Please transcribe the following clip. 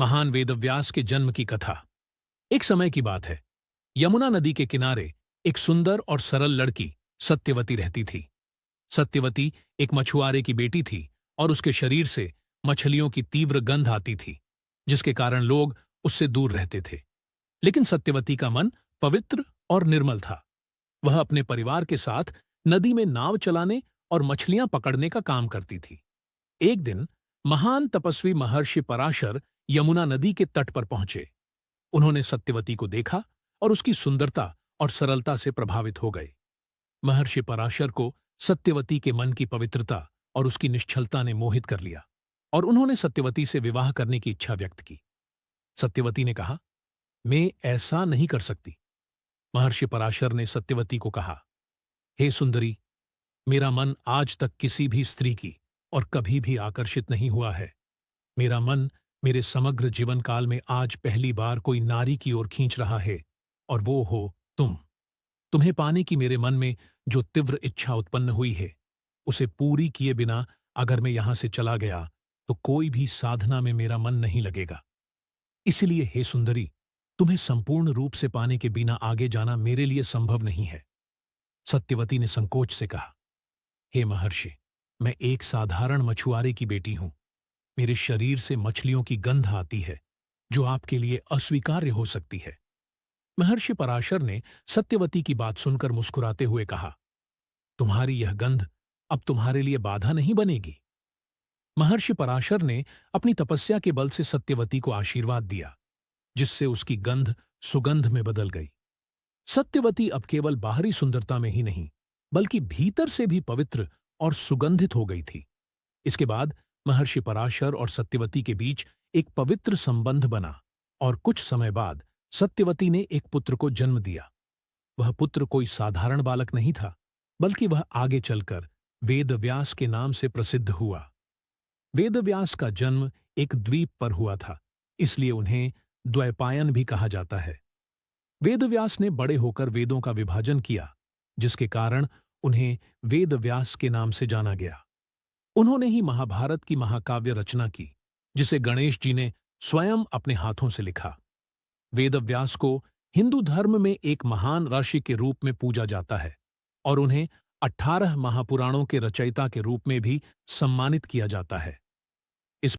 महान वेदव्यास के जन्म की कथा। एक समय की बात है। यमुना नदी के किनारे एक सुंदर और सरल लड़की सत्यवती रहती थी। सत्यवती एक मछुआरे की बेटी थी और उसके शरीर से मछलियों की तीव्र गंध आती थी, जिसके कारण लोग उससे दूर रहते थे। लेकिन सत्यवती का मन पवित्र और निर्मल था। वह अपने परिवार के साथ नदी में नाव चलाने और मछलियां पकड़ने का काम करती थी। एक दिन महान तपस्वी महर्षि पराशर यमुना नदी के तट पर पहुंचे। उन्होंने सत्यवती को देखा और उसकी सुंदरता और सरलता से प्रभावित हो गए। महर्षि पराशर को सत्यवती के मन की पवित्रता और उसकी निश्चलता ने मोहित कर लिया और उन्होंने सत्यवती से विवाह करने की इच्छा व्यक्त की। सत्यवती ने कहा, मैं ऐसा नहीं कर सकती। महर्षि पराशर ने सत्यवती को कहा, हे सुंदरी, मेरा मन आज तक किसी भी स्त्री की और कभी भी आकर्षित नहीं हुआ है। मेरा मन मेरे समग्र जीवन काल में आज पहली बार कोई नारी की ओर खींच रहा है, और वो हो तुम। तुम्हें पाने की मेरे मन में जो तीव्र इच्छा उत्पन्न हुई है, उसे पूरी किए बिना अगर मैं यहां से चला गया तो कोई भी साधना में मेरा मन नहीं लगेगा। इसलिए हे सुंदरी, तुम्हें संपूर्ण रूप से पाने के बिना आगे जाना मेरे लिए संभव नहीं है। सत्यवती ने संकोच से कहा, हे महर्षि, मैं एक साधारण मछुआरे की बेटी हूं। मेरे शरीर से मछलियों की गंध आती है, जो आपके लिए अस्वीकार्य हो सकती है। महर्षि पराशर ने सत्यवती की बात सुनकर मुस्कुराते हुए कहा, तुम्हारी यह गंध अब तुम्हारे लिए बाधा नहीं बनेगी। महर्षि पराशर ने अपनी तपस्या के बल से सत्यवती को आशीर्वाद दिया, जिससे उसकी गंध सुगंध में बदल गई। सत्यवती अब केवल बाहरी सुंदरता में ही नहीं, बल्कि भीतर से भी पवित्र और सुगंधित हो गई थी। इसके बाद महर्षि पराशर और सत्यवती के बीच एक पवित्र संबंध बना और कुछ समय बाद सत्यवती ने एक पुत्र को जन्म दिया। वह पुत्र कोई साधारण बालक नहीं था, बल्कि वह आगे चलकर वेदव्यास के नाम से प्रसिद्ध हुआ। वेदव्यास का जन्म एक द्वीप पर हुआ था, इसलिए उन्हें द्वैपायन भी कहा जाता है। वेदव्यास ने बड़े होकर वेदों का विभाजन किया, जिसके कारण उन्हें वेदव्यास के नाम से जाना गया। उन्होंने ही महाभारत की महाकाव्य रचना की, जिसे गणेश जी ने स्वयं अपने हाथों से लिखा। वेदव्यास को हिंदू धर्म में एक महान ऋषि के रूप में पूजा जाता है और उन्हें 18 महापुराणों के रचयिता के रूप में भी सम्मानित किया जाता है।